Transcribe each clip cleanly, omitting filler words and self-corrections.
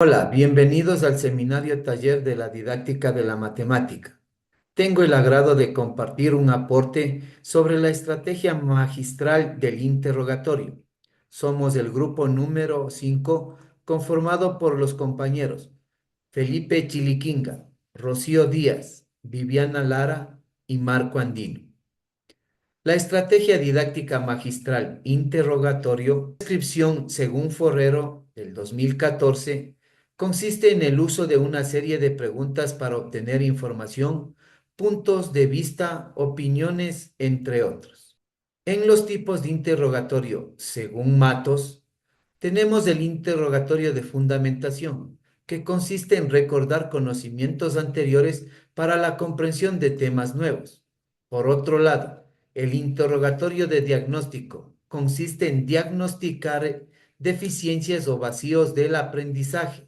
Hola, bienvenidos al seminario taller de la didáctica de la matemática. Tengo el agrado de compartir un aporte sobre la estrategia magistral del interrogatorio. Somos el grupo número 5, conformado por los compañeros Felipe Chiliquinga, Rocío Díaz, Viviana Lara y Marco Andino. La estrategia didáctica magistral interrogatorio, descripción según Forrero del 2014, consiste en el uso de una serie de preguntas para obtener información, puntos de vista, opiniones, entre otros. En los tipos de interrogatorio, según Matos, tenemos el interrogatorio de fundamentación, que consiste en recordar conocimientos anteriores para la comprensión de temas nuevos. Por otro lado, el interrogatorio de diagnóstico consiste en diagnosticar deficiencias o vacíos del aprendizaje.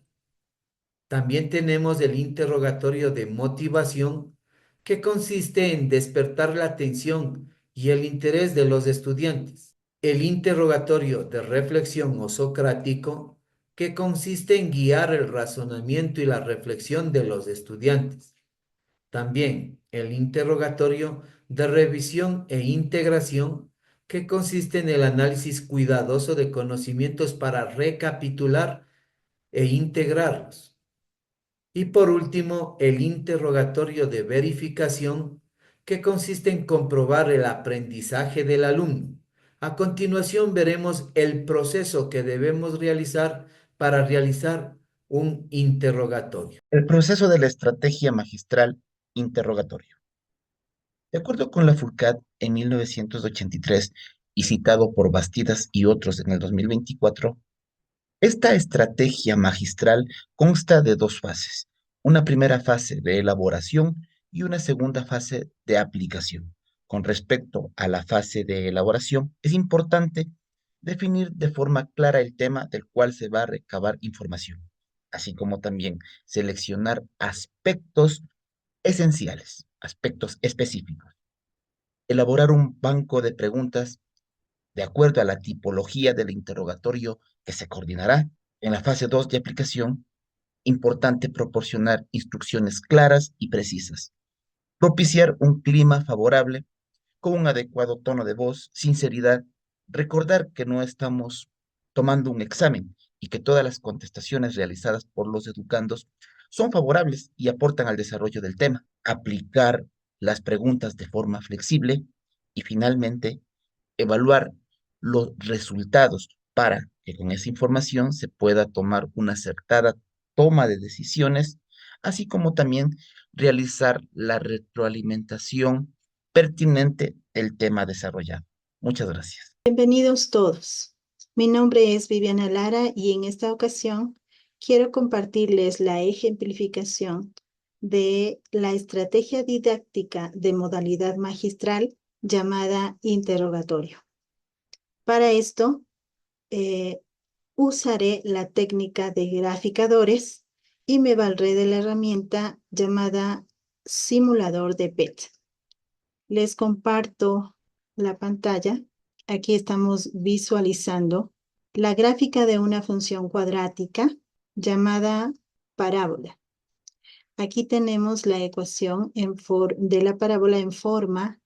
También tenemos el interrogatorio de motivación, que consiste en despertar la atención y el interés de los estudiantes. El interrogatorio de reflexión o socrático, que consiste en guiar el razonamiento y la reflexión de los estudiantes. También el interrogatorio de revisión e integración, que consiste en el análisis cuidadoso de conocimientos para recapitular e integrarlos. Y por último, el interrogatorio de verificación, que consiste en comprobar el aprendizaje del alumno. A continuación veremos el proceso que debemos realizar para realizar un interrogatorio. El proceso de la estrategia magistral interrogatorio. De acuerdo con la Furcat en 1983 y citado por Bastidas y otros en el 2024, esta estrategia magistral consta de dos fases, una primera fase de elaboración y una segunda fase de aplicación. Con respecto a la fase de elaboración, es importante definir de forma clara el tema del cual se va a recabar información, así como también seleccionar aspectos esenciales, aspectos específicos. Elaborar un banco de preguntas de acuerdo a la tipología del interrogatorio que se coordinará. En la fase 2 de aplicación, importante proporcionar instrucciones claras y precisas. Propiciar un clima favorable con un adecuado tono de voz, sinceridad, recordar que no estamos tomando un examen y que todas las contestaciones realizadas por los educandos son favorables y aportan al desarrollo del tema. Aplicar las preguntas de forma flexible y finalmente evaluar los resultados para que con esa información se pueda tomar una acertada toma de decisiones, así como también realizar la retroalimentación pertinente del tema desarrollado. Muchas gracias. Bienvenidos todos. Mi nombre es Viviana Lara y en esta ocasión quiero compartirles la ejemplificación de la estrategia didáctica de modalidad magistral llamada interrogatorio. Para esto, usaré la técnica de graficadores y me valdré de la herramienta llamada simulador de PET. Les comparto la pantalla. Aquí estamos visualizando la gráfica de una función cuadrática llamada parábola. Aquí tenemos la ecuación de la parábola en forma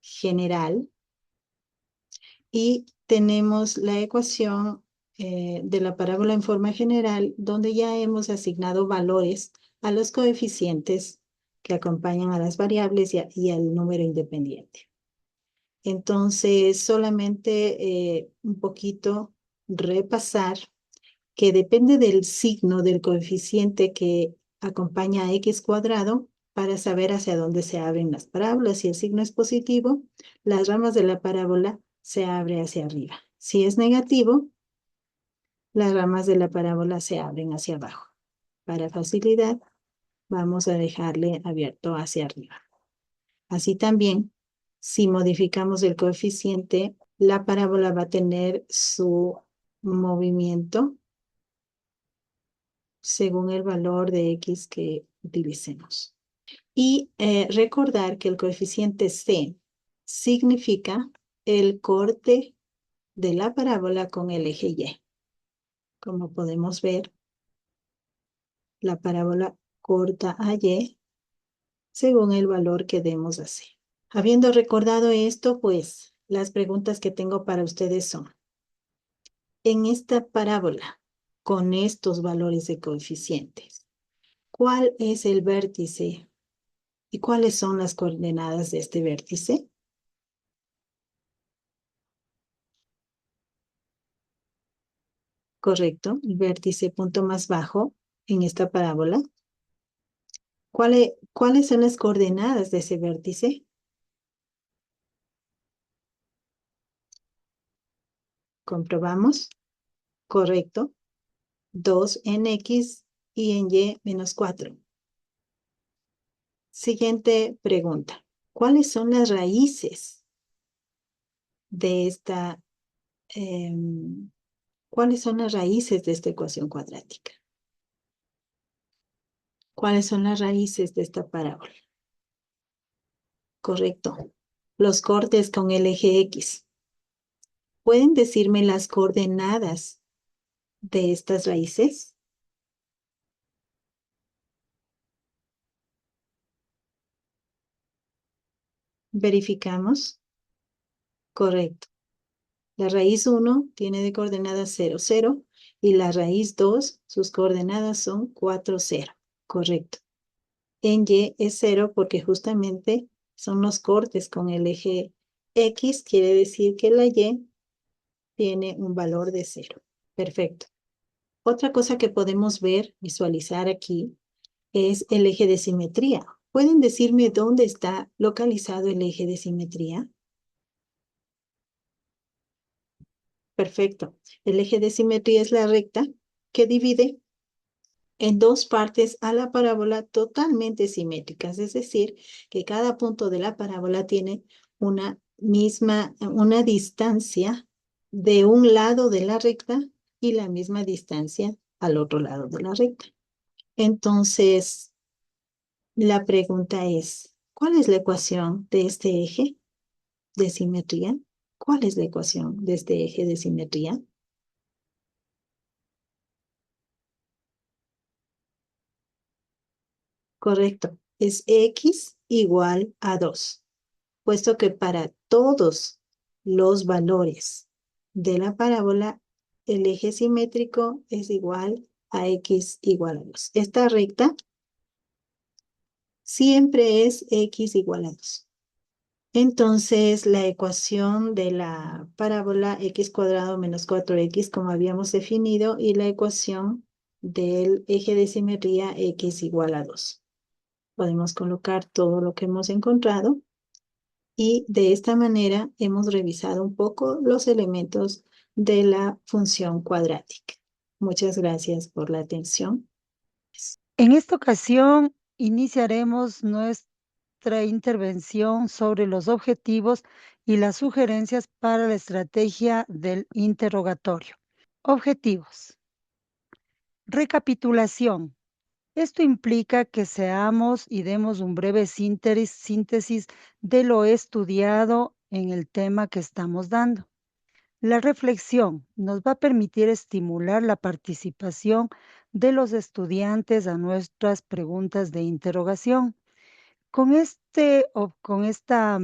general y tenemos la ecuación de la parábola en forma general donde ya hemos asignado valores a los coeficientes que acompañan a las variables y al número independiente. Entonces, solamente un poquito repasar que depende del signo del coeficiente que acompaña a x cuadrado para saber hacia dónde se abren las parábolas. Si el signo es positivo, las ramas de la parábola se abren hacia arriba. Si es negativo, las ramas de la parábola se abren hacia abajo. Para facilidad, vamos a dejarle abierto hacia arriba. Así también, si modificamos el coeficiente, la parábola va a tener su movimiento según el valor de x que utilicemos. Y recordar que el coeficiente c significa el corte de la parábola con el eje y. Como podemos ver, la parábola corta a Y según el valor que demos a C. Habiendo recordado esto, pues las preguntas que tengo para ustedes son, en esta parábola, con estos valores de coeficientes, ¿cuál es el vértice y cuáles son las coordenadas de este vértice? Correcto, el vértice punto más bajo en esta parábola. ¿Cuáles son las coordenadas de ese vértice? Comprobamos. Correcto. 2 en X y en Y menos 4. Siguiente pregunta. ¿Cuáles son las raíces de esta, cuáles son las raíces de esta ecuación cuadrática? ¿Cuáles son las raíces de esta parábola? Correcto. Los cortes con el eje X. ¿Pueden decirme las coordenadas de estas raíces? Verificamos. Correcto. La raíz 1 tiene de coordenadas 0, 0 y la raíz 2, sus coordenadas son 4, 0. Correcto. En Y es 0 porque justamente son los cortes con el eje X, quiere decir que la Y tiene un valor de 0. Perfecto. Otra cosa que podemos ver, visualizar aquí, es el eje de simetría. ¿Pueden decirme dónde está localizado el eje de simetría? Perfecto. El eje de simetría es la recta que divide en dos partes a la parábola totalmente simétricas, es decir, que cada punto de la parábola tiene una distancia de un lado de la recta y la misma distancia al otro lado de la recta. Entonces, la pregunta es, ¿cuál es la ecuación de este eje de simetría? ¿Cuál es la ecuación de este eje de simetría? Correcto, es X igual a 2, puesto que para todos los valores de la parábola, el eje simétrico es igual a X igual a 2. Esta recta siempre es X igual a 2. Entonces, la ecuación de la parábola x cuadrado menos 4x, como habíamos definido, y la ecuación del eje de simetría x igual a 2. Podemos colocar todo lo que hemos encontrado y de esta manera hemos revisado un poco los elementos de la función cuadrática. Muchas gracias por la atención. En esta ocasión iniciaremos nuestra intervención sobre los objetivos y las sugerencias para la estrategia del interrogatorio. Objetivos. Recapitulación. Esto implica que seamos y demos un breve síntesis de lo estudiado en el tema que estamos dando. La reflexión nos va a permitir estimular la participación de los estudiantes a nuestras preguntas de interrogación. Con esta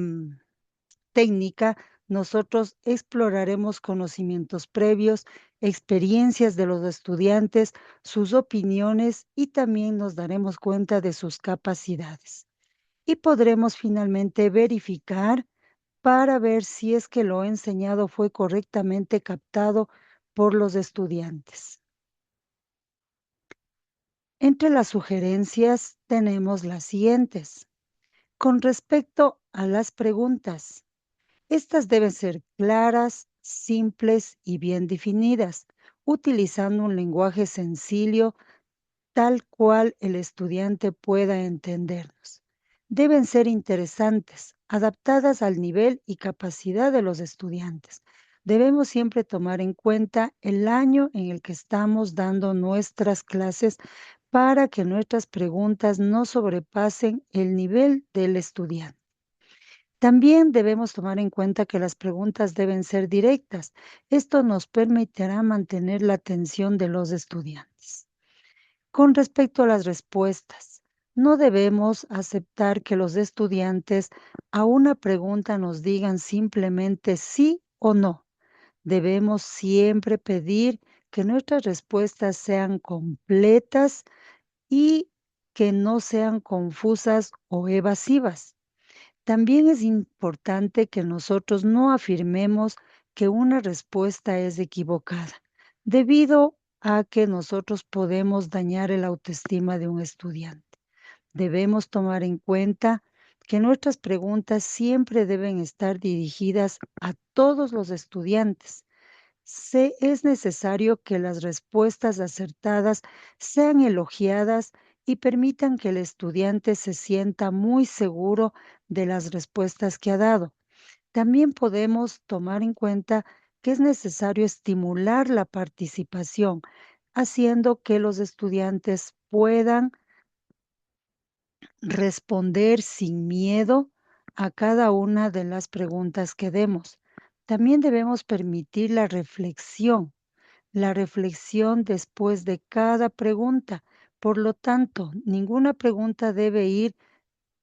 técnica, nosotros exploraremos conocimientos previos, experiencias de los estudiantes, sus opiniones y también nos daremos cuenta de sus capacidades. Y podremos finalmente verificar para ver si es que lo enseñado fue correctamente captado por los estudiantes. Entre las sugerencias tenemos las siguientes. Con respecto a las preguntas, estas deben ser claras, simples y bien definidas, utilizando un lenguaje sencillo tal cual el estudiante pueda entendernos. Deben ser interesantes, adaptadas al nivel y capacidad de los estudiantes. Debemos siempre tomar en cuenta el año en el que estamos dando nuestras clases para que nuestras preguntas no sobrepasen el nivel del estudiante. También debemos tomar en cuenta que las preguntas deben ser directas. Esto nos permitirá mantener la atención de los estudiantes. Con respecto a las respuestas, no debemos aceptar que los estudiantes a una pregunta nos digan simplemente sí o no. Debemos siempre pedir que nuestras respuestas sean completas y que no sean confusas o evasivas. También es importante que nosotros no afirmemos que una respuesta es equivocada, debido a que nosotros podemos dañar el autoestima de un estudiante. Debemos tomar en cuenta que nuestras preguntas siempre deben estar dirigidas a todos los estudiantes. Es necesario que las respuestas acertadas sean elogiadas y permitan que el estudiante se sienta muy seguro de las respuestas que ha dado. También podemos tomar en cuenta que es necesario estimular la participación, haciendo que los estudiantes puedan responder sin miedo a cada una de las preguntas que demos. También debemos permitir la reflexión después de cada pregunta. Por lo tanto, ninguna pregunta debe ir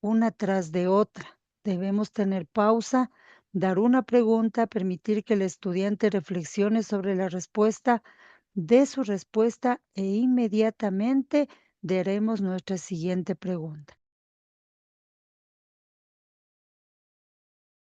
una tras de otra. Debemos tener pausa, dar una pregunta, permitir que el estudiante reflexione sobre la respuesta, dé su respuesta e inmediatamente daremos nuestra siguiente pregunta.